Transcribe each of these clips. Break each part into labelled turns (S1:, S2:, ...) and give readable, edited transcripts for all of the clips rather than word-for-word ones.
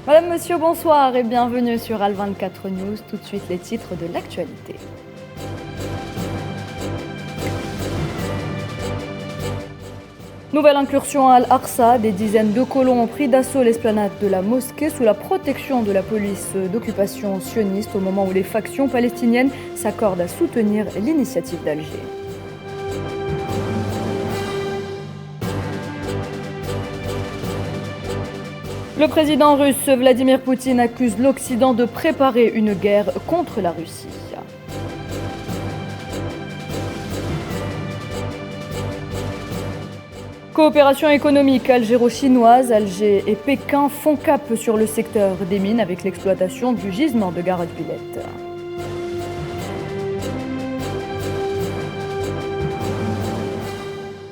S1: Madame, Monsieur, bonsoir et bienvenue sur Al24 News. Tout de suite les titres de l'actualité. Nouvelle incursion à Al-Aqsa, des dizaines de colons ont pris d'assaut l'esplanade de la mosquée sous la protection de la police d'occupation sioniste au moment où les factions palestiniennes s'accordent à soutenir l'initiative d'Alger. Le président russe Vladimir Poutine accuse l'Occident de préparer une guerre contre la Russie. Coopération économique algéro-chinoise, Alger et Pékin font cap sur le secteur des mines avec l'exploitation du gisement de Garage-Villette.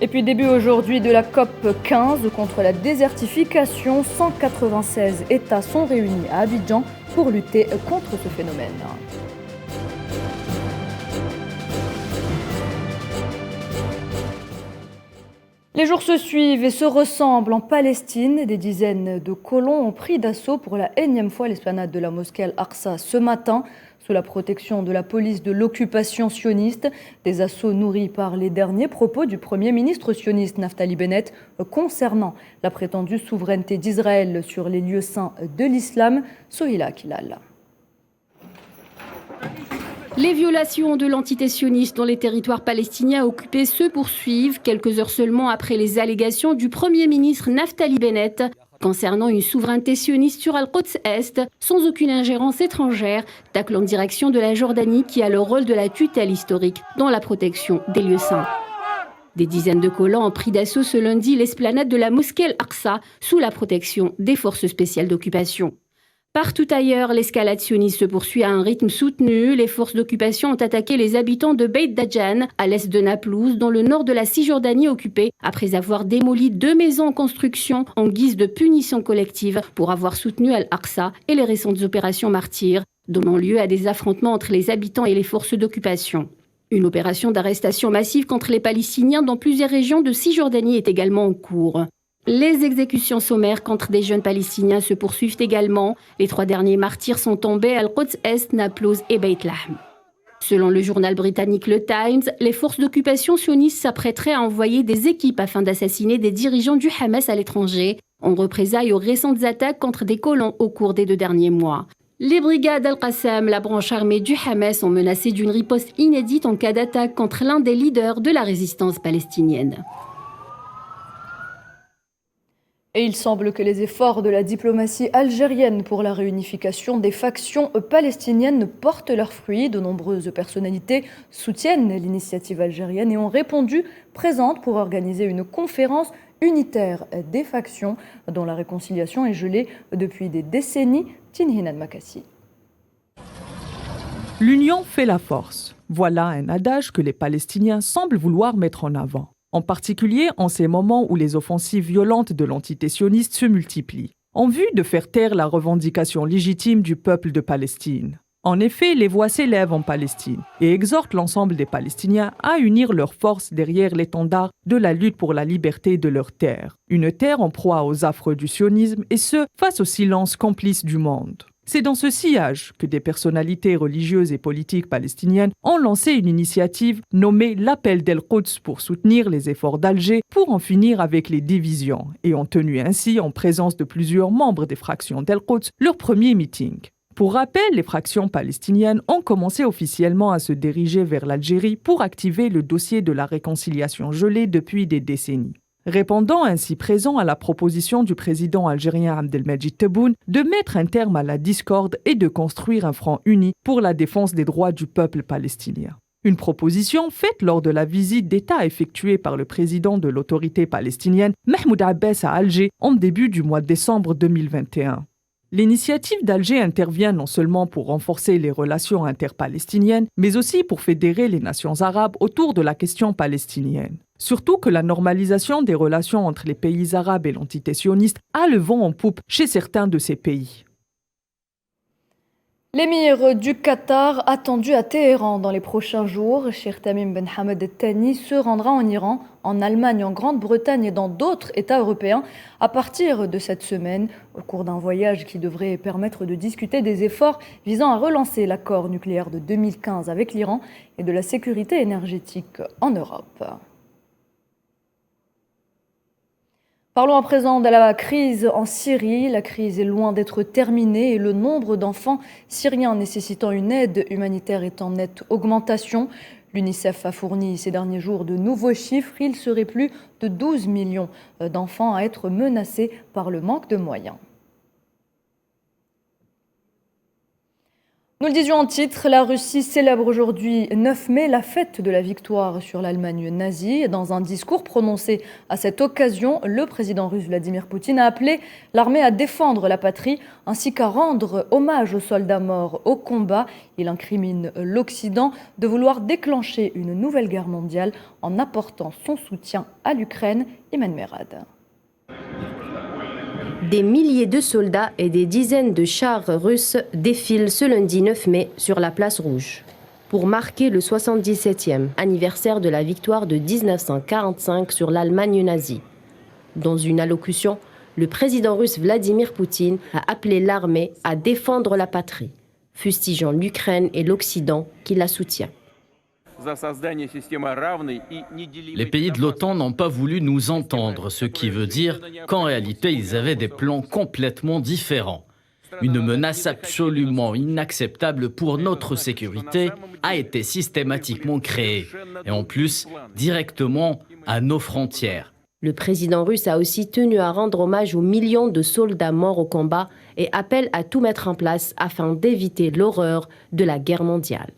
S1: Et puis début aujourd'hui de la COP 15 contre la désertification, 196 États sont réunis à Abidjan pour lutter contre ce phénomène. Les jours se suivent et se ressemblent en Palestine. Des dizaines de colons ont pris d'assaut pour la énième fois l'esplanade de la mosquée Al-Aqsa ce matin, sous la protection de la police de l'occupation sioniste. Des assauts nourris par les derniers propos du Premier ministre sioniste Naftali Bennett concernant la prétendue souveraineté d'Israël sur les lieux saints de l'islam. Sohila Kilal.
S2: Les violations de l'entité sioniste dans les territoires palestiniens occupés se poursuivent quelques heures seulement après les allégations du Premier ministre Naftali Bennett concernant une souveraineté sioniste sur Al-Quds Est sans aucune ingérence étrangère, tacle en direction de la Jordanie qui a le rôle de la tutelle historique dans la protection des lieux saints. Des dizaines de colons ont pris d'assaut ce lundi l'esplanade de la mosquée Al-Aqsa sous la protection des forces spéciales d'occupation. Partout ailleurs, l'escalade sioniste se poursuit à un rythme soutenu. Les forces d'occupation ont attaqué les habitants de Beit Dajan, à l'est de Naplouse, dans le nord de la Cisjordanie occupée, après avoir démoli 2 maisons en construction en guise de punition collective pour avoir soutenu Al-Aqsa et les récentes opérations martyrs, donnant lieu à des affrontements entre les habitants et les forces d'occupation. Une opération d'arrestation massive contre les Palestiniens dans plusieurs régions de Cisjordanie est également en cours. Les exécutions sommaires contre des jeunes Palestiniens se poursuivent également. Les 3 derniers martyrs sont tombés à Al-Quds Est, Naplouse et Beit Lahm. Selon le journal britannique Le Times, les forces d'occupation sionistes s'apprêteraient à envoyer des équipes afin d'assassiner des dirigeants du Hamas à l'étranger, en représailles aux récentes attaques contre des colons au cours des 2 derniers mois. Les brigades Al-Qassam, la branche armée du Hamas, ont menacé d'une riposte inédite en cas d'attaque contre l'un des leaders de la résistance palestinienne.
S1: Et il semble que les efforts de la diplomatie algérienne pour la réunification des factions palestiniennes portent leurs fruits. De nombreuses personnalités soutiennent l'initiative algérienne et ont répondu présentes pour organiser une conférence unitaire des factions dont la réconciliation est gelée depuis des décennies. Tinhinad Makassi.
S3: L'union fait la force. Voilà un adage que les Palestiniens semblent vouloir mettre en avant. En particulier en ces moments où les offensives violentes de l'entité sioniste se multiplient, en vue de faire taire la revendication légitime du peuple de Palestine. En effet, les voix s'élèvent en Palestine et exhortent l'ensemble des Palestiniens à unir leurs forces derrière l'étendard de la lutte pour la liberté de leur terre. Une terre en proie aux affres du sionisme et ce, face au silence complice du monde. C'est dans ce sillage que des personnalités religieuses et politiques palestiniennes ont lancé une initiative nommée l'Appel d'El-Quds pour soutenir les efforts d'Alger pour en finir avec les divisions et ont tenu ainsi, en présence de plusieurs membres des fractions d'El-Quds, leur premier meeting. Pour rappel, les fractions palestiniennes ont commencé officiellement à se diriger vers l'Algérie pour activer le dossier de la réconciliation gelé depuis des décennies. Répondant ainsi présent à la proposition du président algérien Abdelmadjid Tebboune de mettre un terme à la discorde et de construire un front uni pour la défense des droits du peuple palestinien. Une proposition faite lors de la visite d'État effectuée par le président de l'autorité palestinienne, Mahmoud Abbas à Alger, en début du mois de décembre 2021. L'initiative d'Alger intervient non seulement pour renforcer les relations interpalestiniennes, mais aussi pour fédérer les nations arabes autour de la question palestinienne. Surtout que la normalisation des relations entre les pays arabes et l'entité sioniste a le vent en poupe chez certains de ces pays.
S1: L'émir du Qatar, attendu à Téhéran dans les prochains jours, Sheikh Tamim Ben Hamad Al Thani, se rendra en Iran en Allemagne, en Grande-Bretagne et dans d'autres États européens à partir de cette semaine, au cours d'un voyage qui devrait permettre de discuter des efforts visant à relancer l'accord nucléaire de 2015 avec l'Iran et de la sécurité énergétique en Europe. Parlons à présent de la crise en Syrie. La crise est loin d'être terminée et le nombre d'enfants syriens nécessitant une aide humanitaire est en nette augmentation. L'UNICEF a fourni ces derniers jours de nouveaux chiffres. Il serait plus de 12 millions d'enfants à être menacés par le manque de moyens. Nous le disions en titre, la Russie célèbre aujourd'hui 9 mai la fête de la victoire sur l'Allemagne nazie. Dans un discours prononcé à cette occasion, le président russe Vladimir Poutine a appelé l'armée à défendre la patrie ainsi qu'à rendre hommage aux soldats morts au combat. Il incrimine l'Occident de vouloir déclencher une nouvelle guerre mondiale en apportant son soutien à l'Ukraine. Imen Merad.
S4: Des milliers de soldats et des dizaines de chars russes défilent ce lundi 9 mai sur la place Rouge pour marquer le 77e anniversaire de la victoire de 1945 sur l'Allemagne nazie. Dans une allocution, le président russe Vladimir Poutine a appelé l'armée à défendre la patrie, fustigeant l'Ukraine et l'Occident qui la soutient.
S5: Les pays de l'OTAN n'ont pas voulu nous entendre, ce qui veut dire qu'en réalité, ils avaient des plans complètement différents. Une menace absolument inacceptable pour notre sécurité a été systématiquement créée, et en plus, directement à nos frontières.
S4: Le président russe a aussi tenu à rendre hommage aux millions de soldats morts au combat et appelle à tout mettre en place afin d'éviter l'horreur de la guerre mondiale.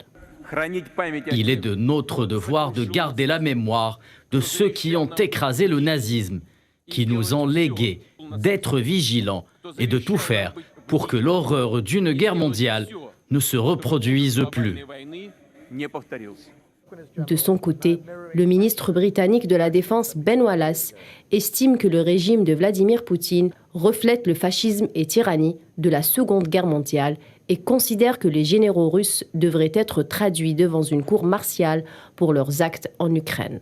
S5: Il est de notre devoir de garder la mémoire de ceux qui ont écrasé le nazisme, qui nous ont légué, d'être vigilants et de tout faire pour que l'horreur d'une guerre mondiale ne se reproduise plus.
S4: De son côté, le ministre britannique de la Défense Ben Wallace estime que le régime de Vladimir Poutine reflète le fascisme et tyrannie de la Seconde Guerre mondiale et considère que les généraux russes devraient être traduits devant une cour martiale pour leurs actes en Ukraine.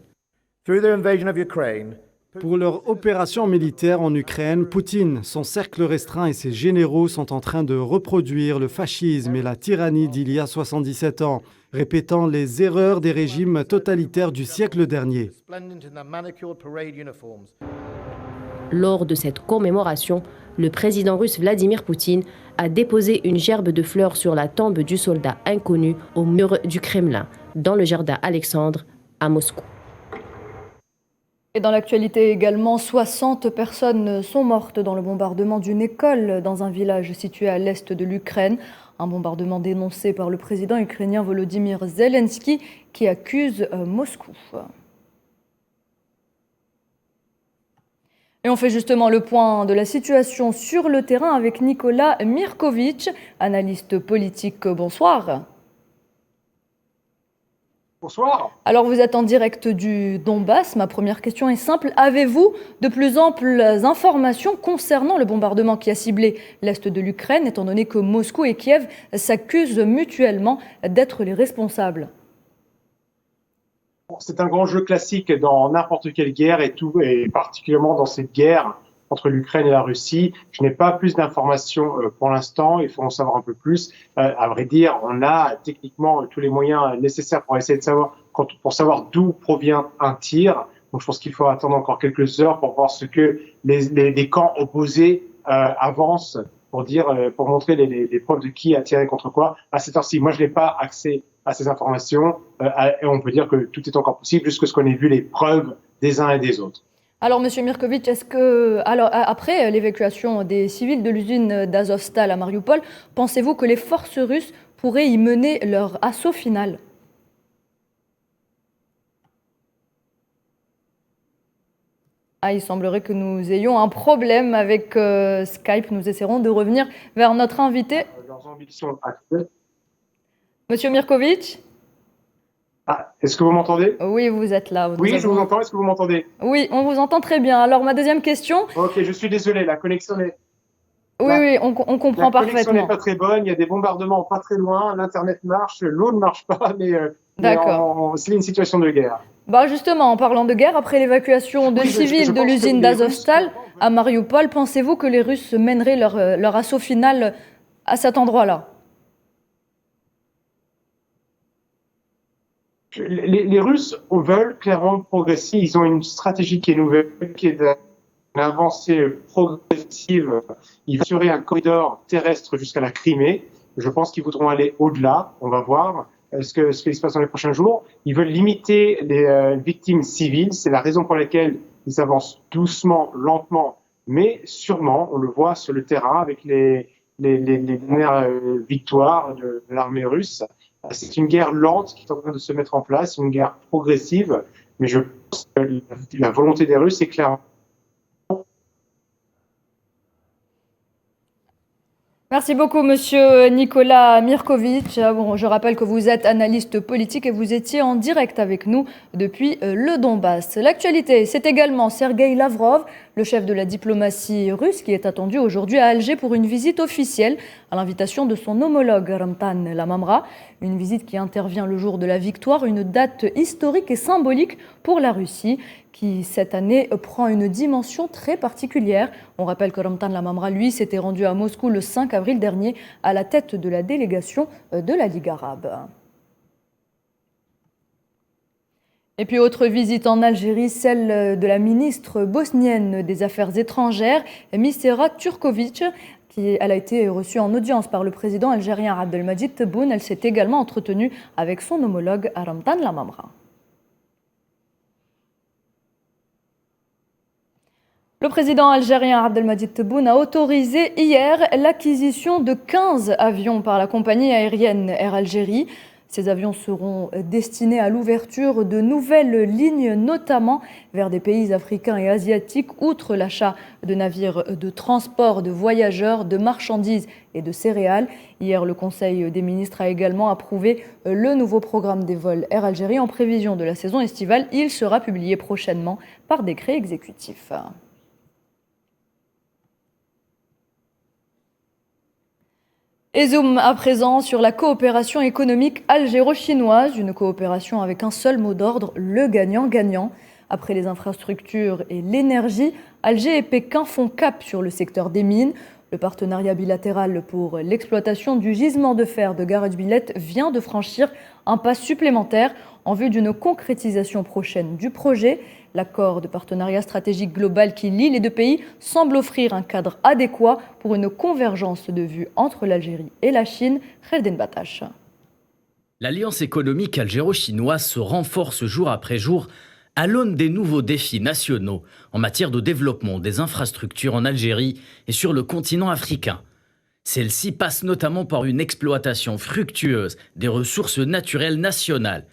S6: Pour leur opération militaire en Ukraine, Poutine, son cercle restreint et ses généraux sont en train de reproduire le fascisme et la tyrannie d'il y a 77 ans, répétant les erreurs des régimes totalitaires du siècle dernier.
S4: Lors de cette commémoration, le président russe Vladimir Poutine a déposé une gerbe de fleurs sur la tombe du soldat inconnu au mur du Kremlin, dans le jardin Alexandre, à Moscou.
S1: Et dans l'actualité également, 60 personnes sont mortes dans le bombardement d'une école dans un village situé à l'est de l'Ukraine. Un bombardement dénoncé par le président ukrainien Volodymyr Zelensky qui accuse Moscou. Et on fait justement le point de la situation sur le terrain avec Nicolas Mirkovic, analyste politique. Bonsoir.
S7: Bonsoir.
S1: Alors vous êtes en direct du Donbass. Ma première question est simple. Avez-vous de plus amples informations concernant le bombardement qui a ciblé l'est de l'Ukraine, étant donné que Moscou et Kiev s'accusent mutuellement d'être les responsables ?
S7: C'est un grand jeu classique dans n'importe quelle guerre et particulièrement dans cette guerre entre l'Ukraine et la Russie. Je n'ai pas plus d'informations pour l'instant. Il faut en savoir un peu plus. À vrai dire, on a techniquement tous les moyens nécessaires pour essayer de savoir, pour savoir d'où provient un tir. Donc, je pense qu'il faut attendre encore quelques heures pour voir ce que les camps opposés avancent pour montrer les preuves de qui a tiré contre quoi. À cette heure-ci, moi, je n'ai pas accès à ces informations et on peut dire que tout est encore possible jusqu'à ce qu'on ait vu les preuves des uns et des autres.
S1: Alors, Monsieur Mirkovic, après l'évacuation des civils de l'usine d'Azovstal à Mariupol, pensez-vous que les forces russes pourraient y mener leur assaut final ? Il semblerait que nous ayons un problème avec Skype. Nous essaierons de revenir vers notre invité.
S7: Leurs ambitions actuelles.
S1: Monsieur Mirkovic ?
S7: Est-ce que vous m'entendez ?
S1: Oui, vous êtes là.
S7: Oui, je vous entends. Est-ce que vous m'entendez ?
S1: Oui, on vous entend très bien. Alors, ma deuxième question.
S7: Ok, je suis désolé, la connexion est...
S1: Oui, on comprend parfaitement.
S7: La connexion n'est pas très bonne, il y a des bombardements pas très loin, l'Internet marche, l'eau ne marche pas, mais
S1: D'accord.
S7: c'est une situation de guerre.
S1: Justement, en parlant de guerre, après l'évacuation de civils de l'usine d'Azovstal à Mariupol, pensez-vous que les Russes mèneraient leur assaut final à cet endroit-là?
S7: Les Russes veulent clairement progresser. Ils ont une stratégie qui est nouvelle, qui est d'avancée progressive. Ils veulent assurer un corridor terrestre jusqu'à la Crimée. Je pense qu'ils voudront aller au-delà. On va voir ce qui se passe dans les prochains jours. Ils veulent limiter les victimes civiles. C'est la raison pour laquelle ils avancent doucement, lentement, mais sûrement. On le voit sur le terrain avec les dernières victoires de l'armée russe. C'est une guerre lente qui est en train de se mettre en place, une guerre progressive, mais je pense que la volonté des Russes est claire.
S1: Merci beaucoup, monsieur Nicolas Mirkovic. Je rappelle que vous êtes analyste politique et vous étiez en direct avec nous depuis le Donbass. L'actualité, c'est également Sergueï Lavrov, le chef de la diplomatie russe, qui est attendu aujourd'hui à Alger pour une visite officielle à l'invitation de son homologue Ramtan Lamamra. Une visite qui intervient le jour de la victoire, une date historique et symbolique pour la Russie, qui cette année prend une dimension très particulière. On rappelle que Ramtan Lamamra, lui, s'était rendu à Moscou le 5 avril dernier à la tête de la délégation de la Ligue arabe. Et puis autre visite en Algérie, celle de la ministre bosnienne des Affaires étrangères, Misera Turkovic. Elle a été reçue en audience par le président algérien Abdelmadjid Tebboune. Elle s'est également entretenue avec son homologue Ramtan Lamamra. Le président algérien Abdelmadjid Tebboune a autorisé hier l'acquisition de 15 avions par la compagnie aérienne Air Algérie. Ces avions seront destinés à l'ouverture de nouvelles lignes, notamment vers des pays africains et asiatiques, outre l'achat de navires de transport de voyageurs, de marchandises et de céréales. Hier, le Conseil des ministres a également approuvé le nouveau programme des vols Air Algérie en prévision de la saison estivale. Il sera publié prochainement par décret exécutif. Et zoom à présent sur la coopération économique algéro-chinoise, une coopération avec un seul mot d'ordre, le gagnant-gagnant. Après les infrastructures et l'énergie, Alger et Pékin font cap sur le secteur des mines. Le partenariat bilatéral pour l'exploitation du gisement de fer de Garage-Billet vient de franchir un pas supplémentaire en vue d'une concrétisation prochaine du projet. L'accord de partenariat stratégique global qui lie les deux pays semble offrir un cadre adéquat pour une convergence de vues entre l'Algérie et la Chine. Khalden Batache.
S5: L'alliance économique algéro-chinoise se renforce jour après jour à l'aune des nouveaux défis nationaux en matière de développement des infrastructures en Algérie et sur le continent africain. Celle-ci passe notamment par une exploitation fructueuse des ressources naturelles nationales.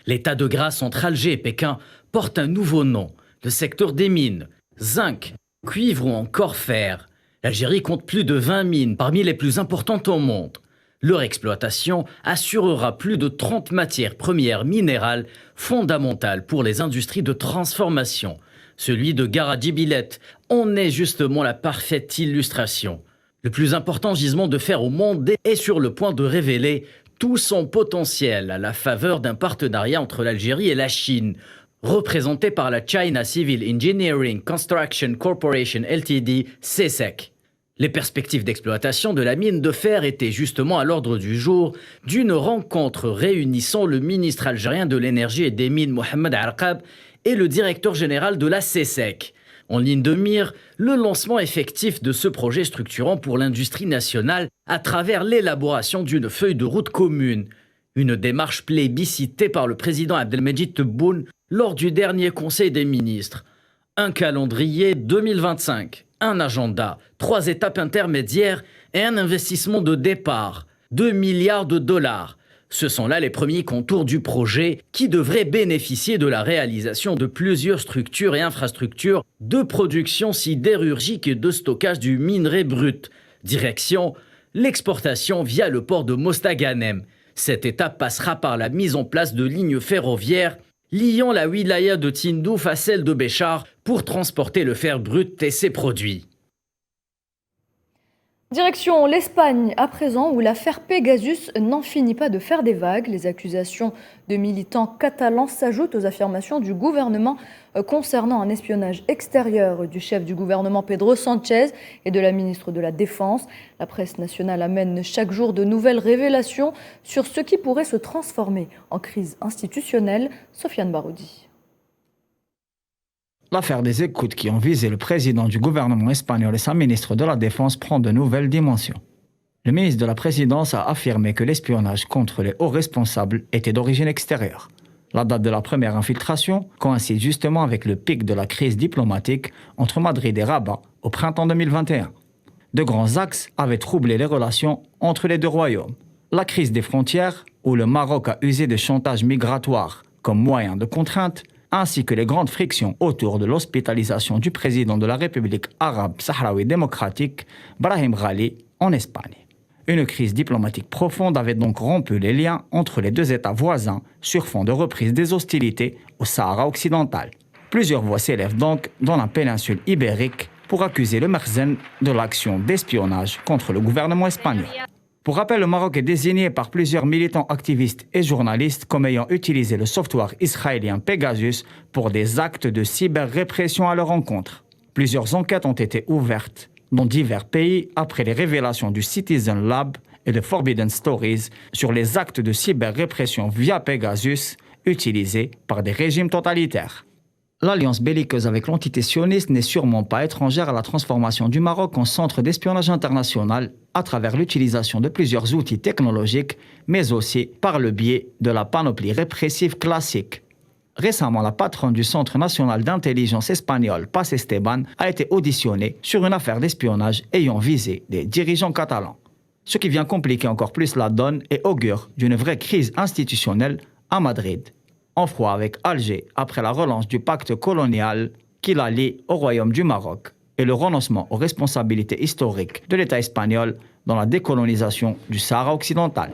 S5: L'état de grâce entre Alger et Pékin porte un nouveau nom, le secteur des mines, zinc, cuivre ou encore fer. L'Algérie compte plus de 20 mines parmi les plus importantes au monde. Leur exploitation assurera plus de 30 matières premières minérales fondamentales pour les industries de transformation. Celui de Garadi-Billet en est justement la parfaite illustration. Le plus important gisement de fer au monde est sur le point de révéler tout son potentiel à la faveur d'un partenariat entre l'Algérie et la Chine, représenté par la China Civil Engineering Construction Corporation Ltd, CSEC. Les perspectives d'exploitation de la mine de fer étaient justement à l'ordre du jour d'une rencontre réunissant le ministre algérien de l'énergie et des mines Mohamed Arqab et le directeur général de la CSEC. En ligne de mire, le lancement effectif de ce projet structurant pour l'industrie nationale à travers l'élaboration d'une feuille de route commune. Une démarche plébiscitée par le président Abdelmadjid Tebboune lors du dernier Conseil des ministres. Un calendrier 2025, un agenda, 3 étapes intermédiaires et un investissement de départ, 2 milliards de dollars. Ce sont là les premiers contours du projet qui devrait bénéficier de la réalisation de plusieurs structures et infrastructures de production sidérurgique et de stockage du minerai brut. Direction, l'exportation via le port de Mostaganem. Cette étape passera par la mise en place de lignes ferroviaires liant la wilaya de Tindouf à celle de Béchar pour transporter le fer brut et ses produits.
S1: Direction l'Espagne à présent, où l'affaire Pegasus n'en finit pas de faire des vagues. Les accusations de militants catalans s'ajoutent aux affirmations du gouvernement concernant un espionnage extérieur du chef du gouvernement Pedro Sánchez et de la ministre de la Défense. La presse nationale amène chaque jour de nouvelles révélations sur ce qui pourrait se transformer en crise institutionnelle. Sofiane Baroudi.
S8: L'affaire des écoutes qui ont visé le président du gouvernement espagnol et sa ministre de la Défense prend de nouvelles dimensions. Le ministre de la Présidence a affirmé que l'espionnage contre les hauts responsables était d'origine extérieure. La date de la première infiltration coïncide justement avec le pic de la crise diplomatique entre Madrid et Rabat au printemps 2021. De grands axes avaient troublé les relations entre les deux royaumes. La crise des frontières, où le Maroc a usé de chantage migratoire comme moyen de contrainte, ainsi que les grandes frictions autour de l'hospitalisation du président de la République arabe sahraoui démocratique, Brahim Ghali, en Espagne. Une crise diplomatique profonde avait donc rompu les liens entre les deux États voisins sur fond de reprise des hostilités au Sahara occidental. Plusieurs voix s'élèvent donc dans la péninsule ibérique pour accuser le Merzen de l'action d'espionnage contre le gouvernement espagnol. Pour rappel, le Maroc est désigné par plusieurs militants activistes et journalistes comme ayant utilisé le software israélien Pegasus pour des actes de cyber-répression à leur encontre. Plusieurs enquêtes ont été ouvertes dans divers pays après les révélations du Citizen Lab et de Forbidden Stories sur les actes de cyber-répression via Pegasus utilisés par des régimes totalitaires. L'alliance belliqueuse avec l'entité sioniste n'est sûrement pas étrangère à la transformation du Maroc en centre d'espionnage international à travers l'utilisation de plusieurs outils technologiques, mais aussi par le biais de la panoplie répressive classique. Récemment, la patronne du Centre national d'intelligence espagnol, Paz Esteban, a été auditionnée sur une affaire d'espionnage ayant visé des dirigeants catalans. Ce qui vient compliquer encore plus la donne et augure d'une vraie crise institutionnelle à Madrid. En froid avec Alger après la relance du pacte colonial qui la lie au Royaume du Maroc et le renoncement aux responsabilités historiques de l'État espagnol dans la décolonisation du Sahara occidental.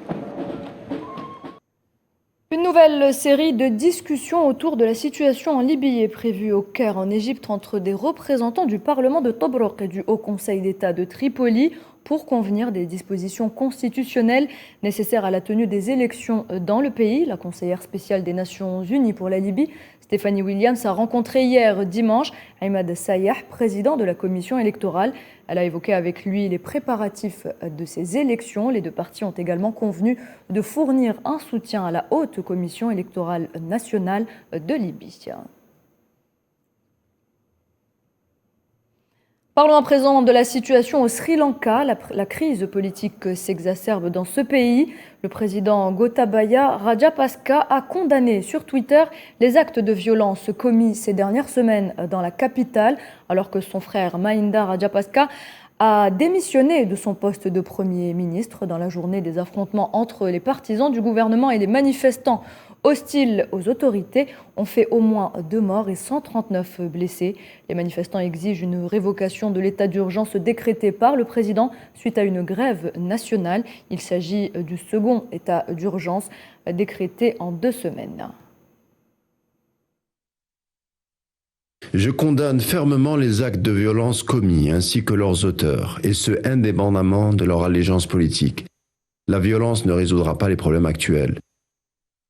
S1: Une nouvelle série de discussions autour de la situation en Libye est prévue au Caire, en Égypte, entre des représentants du Parlement de Tobruk et du Haut Conseil d'État de Tripoli pour convenir des dispositions constitutionnelles nécessaires à la tenue des élections dans le pays. La conseillère spéciale des Nations Unies pour la Libye, Stéphanie Williams, a rencontré hier dimanche Ahmad Sayah, président de la commission électorale. Elle a évoqué avec lui les préparatifs de ces élections. Les deux parties ont également convenu de fournir un soutien à la haute commission électorale nationale de Libye. Parlons à présent de la situation au Sri Lanka. La crise politique s'exacerbe dans ce pays. Le président Gotabaya Rajapaksa a condamné sur Twitter les actes de violence commis ces dernières semaines dans la capitale, alors que son frère Mahinda Rajapaksa a démissionné de son poste de Premier ministre dans la journée des affrontements entre les partisans du gouvernement et les manifestants hostiles aux autorités ont fait au moins 2 morts et 139 blessés. Les manifestants exigent une révocation de l'état d'urgence décrété par le président suite à une grève nationale. Il s'agit du second état d'urgence décrété en 2 semaines.
S9: Je condamne fermement les actes de violence commis ainsi que leurs auteurs, et ce indépendamment de leur allégeance politique. La violence ne résoudra pas les problèmes actuels.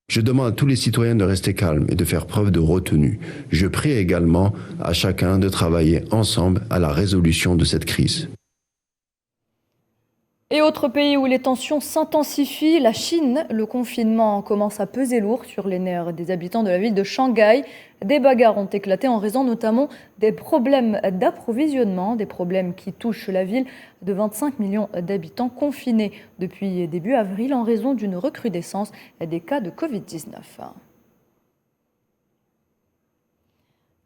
S9: Je demande à tous les citoyens de rester calmes et de faire preuve de retenue. Je prie également à chacun de travailler ensemble à la résolution de cette crise.
S1: Et autre pays où les tensions s'intensifient, la Chine. Le confinement commence à peser lourd sur les nerfs des habitants de la ville de Shanghai. Des bagarres ont éclaté en raison notamment des problèmes d'approvisionnement, des problèmes qui touchent la ville de 25 millions d'habitants confinés depuis début avril en raison d'une recrudescence des cas de Covid-19.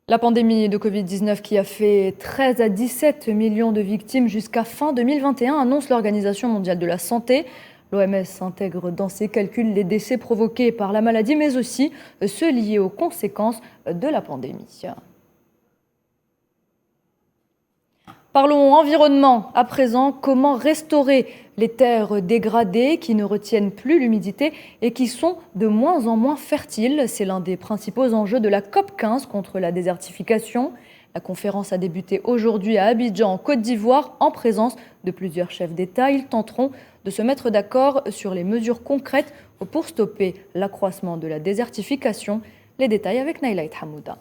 S1: La pandémie de Covid-19 qui a fait 13 à 17 millions de victimes jusqu'à fin 2021 annonce l'Organisation mondiale de la santé. L'OMS intègre dans ses calculs les décès provoqués par la maladie, mais aussi ceux liés aux conséquences de la pandémie. Parlons environnement à présent. Comment restaurer les terres dégradées qui ne retiennent plus l'humidité et qui sont de moins en moins fertiles? C'est l'un des principaux enjeux de la COP15 contre la désertification. La conférence a débuté aujourd'hui à Abidjan, en Côte d'Ivoire, en présence de plusieurs chefs d'État. Ils tenteront de se mettre d'accord sur les mesures concrètes pour stopper l'accroissement de la désertification. Les détails avec Naïlaït Hamouda.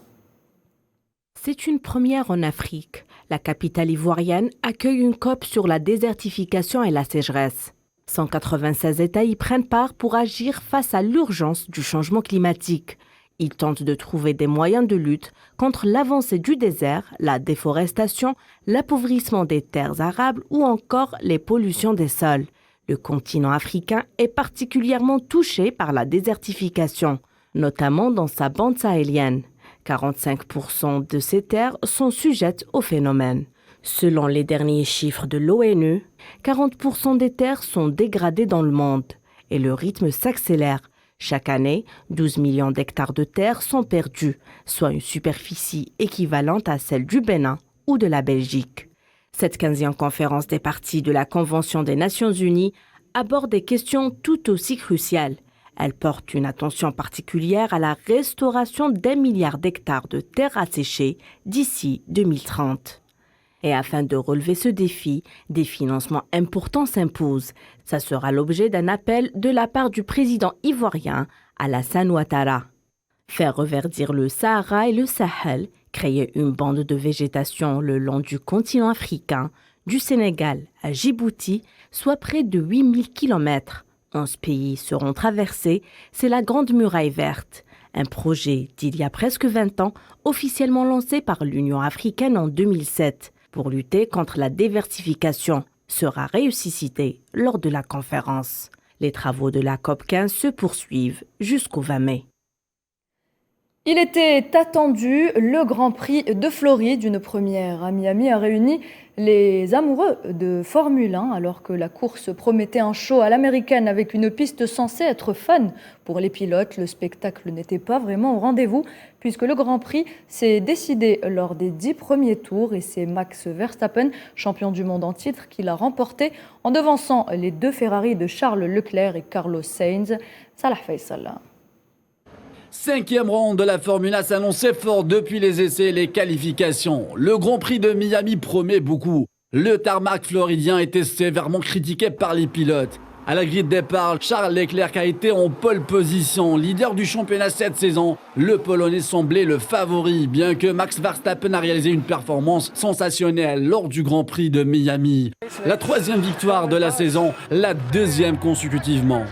S10: C'est une première en Afrique. La capitale ivoirienne accueille une COP sur la désertification et la sécheresse. 196 États y prennent part pour agir face à l'urgence du changement climatique. Ils tentent de trouver des moyens de lutte contre l'avancée du désert, la déforestation, l'appauvrissement des terres arables ou encore les pollutions des sols. Le continent africain est particulièrement touché par la désertification, notamment dans sa bande sahélienne. 45% de ces terres sont sujettes au phénomène. Selon les derniers chiffres de l'ONU, 40% des terres sont dégradées dans le monde et le rythme s'accélère. Chaque année, 12 millions d'hectares de terres sont perdus, soit une superficie équivalente à celle du Bénin ou de la Belgique. Cette 15e conférence des parties de la Convention des Nations Unies aborde des questions tout aussi cruciales. Elle porte une attention particulière à la restauration d'1 milliard d'hectares de terres asséchées d'ici 2030. Et afin de relever ce défi, des financements importants s'imposent. Ça sera l'objet d'un appel de la part du président ivoirien Alassane Ouattara. Faire reverdir le Sahara et le Sahel, créer une bande de végétation le long du continent africain, du Sénégal à Djibouti, soit près de 8000 km. 11 pays seront traversés, c'est la Grande Muraille Verte, un projet d'il y a presque 20 ans, officiellement lancé par l'Union africaine en 2007, pour lutter contre la désertification, sera ressuscité lors de la conférence. Les travaux de la COP15 se poursuivent jusqu'au 20 mai.
S1: Il était attendu, le Grand Prix de Floride, une première à Miami, a réuni les amoureux de Formule 1 alors que la course promettait un show à l'américaine avec une piste censée être fun. Pour les pilotes, le spectacle n'était pas vraiment au rendez-vous puisque le Grand Prix s'est décidé lors des 10 premiers tours et c'est Max Verstappen, champion du monde en titre, qui l'a remporté en devançant les 2 Ferrari de Charles Leclerc et Carlos Sainz. Salah Faisal.
S11: 5e round de la Formule 1 s'annonçait fort depuis les essais et les qualifications. Le Grand Prix de Miami promet beaucoup. Le tarmac floridien était sévèrement critiqué par les pilotes. À la grille de départ, Charles Leclerc a été en pole position. Leader du championnat cette saison, le Polonais semblait le favori, bien que Max Verstappen a réalisé une performance sensationnelle lors du Grand Prix de Miami. La 3e victoire de la saison, la 2e consécutivement.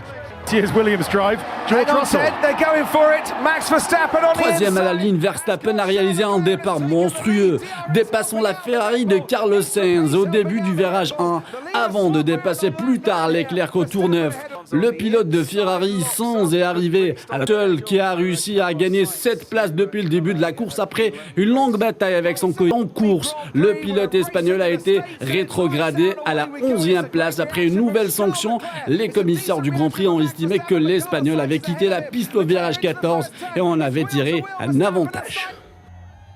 S12: Here's Williams drive. George Russell. They're going for it. Max Verstappen on the inside.
S11: 3e à la ligne, Verstappen a réalisé un départ monstrueux, dépassant la Ferrari de Carlos Sainz au début du virage 1, avant de dépasser plus tard Leclerc au tour 9. Le pilote de Ferrari, Sainz, est arrivé à la seule qui a réussi à gagner 7 places depuis le début de la course après une longue bataille avec son coéquipier en course. Le pilote espagnol a été rétrogradé à la 11e place après une nouvelle sanction. Les commissaires du Grand Prix ont estimé que l'Espagnol avait quitté la piste au virage 14 et en avait tiré un avantage.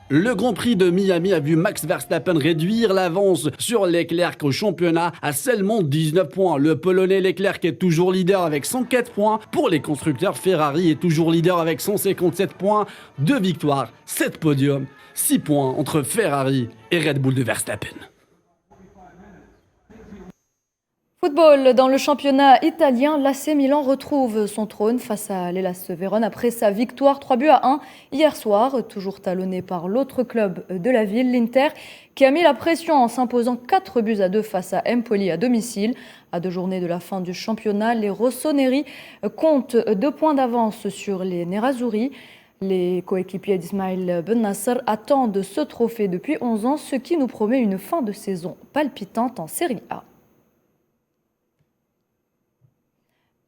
S11: Le Grand Prix de Miami a vu Max Verstappen réduire l'avance sur Leclerc au championnat à seulement 19 points. Le Polonais Leclerc est toujours leader avec 104 points. Pour les constructeurs, Ferrari est toujours leader avec 157 points. 2 victoires, 7 podiums, 6 points entre Ferrari et Red Bull de Verstappen.
S1: Football, dans le championnat italien, l'AC Milan retrouve son trône face à l'Hellas Vérone après sa victoire 3-1 hier soir, toujours talonné par l'autre club de la ville, l'Inter, qui a mis la pression en s'imposant 4-2 face à Empoli à domicile. À 2 journées de la fin du championnat, les rossoneri comptent 2 points d'avance sur les nerazzurri. Les coéquipiers d'Ismail Bennacer attendent ce trophée depuis 11 ans, ce qui nous promet une fin de saison palpitante en Serie A.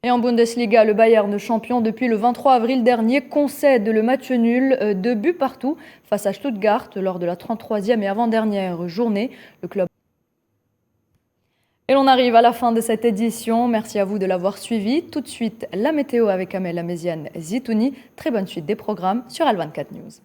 S1: Et en Bundesliga, le Bayern, champion depuis le 23 avril dernier, concède le match nul 2 buts partout face à Stuttgart lors de la 33e et avant-dernière journée. Le club. Et l'on arrive à la fin de cette édition. Merci à vous de l'avoir suivi. Tout de suite, la météo avec Amel Améziane Zitouni. Très bonne suite des programmes sur Al24 News.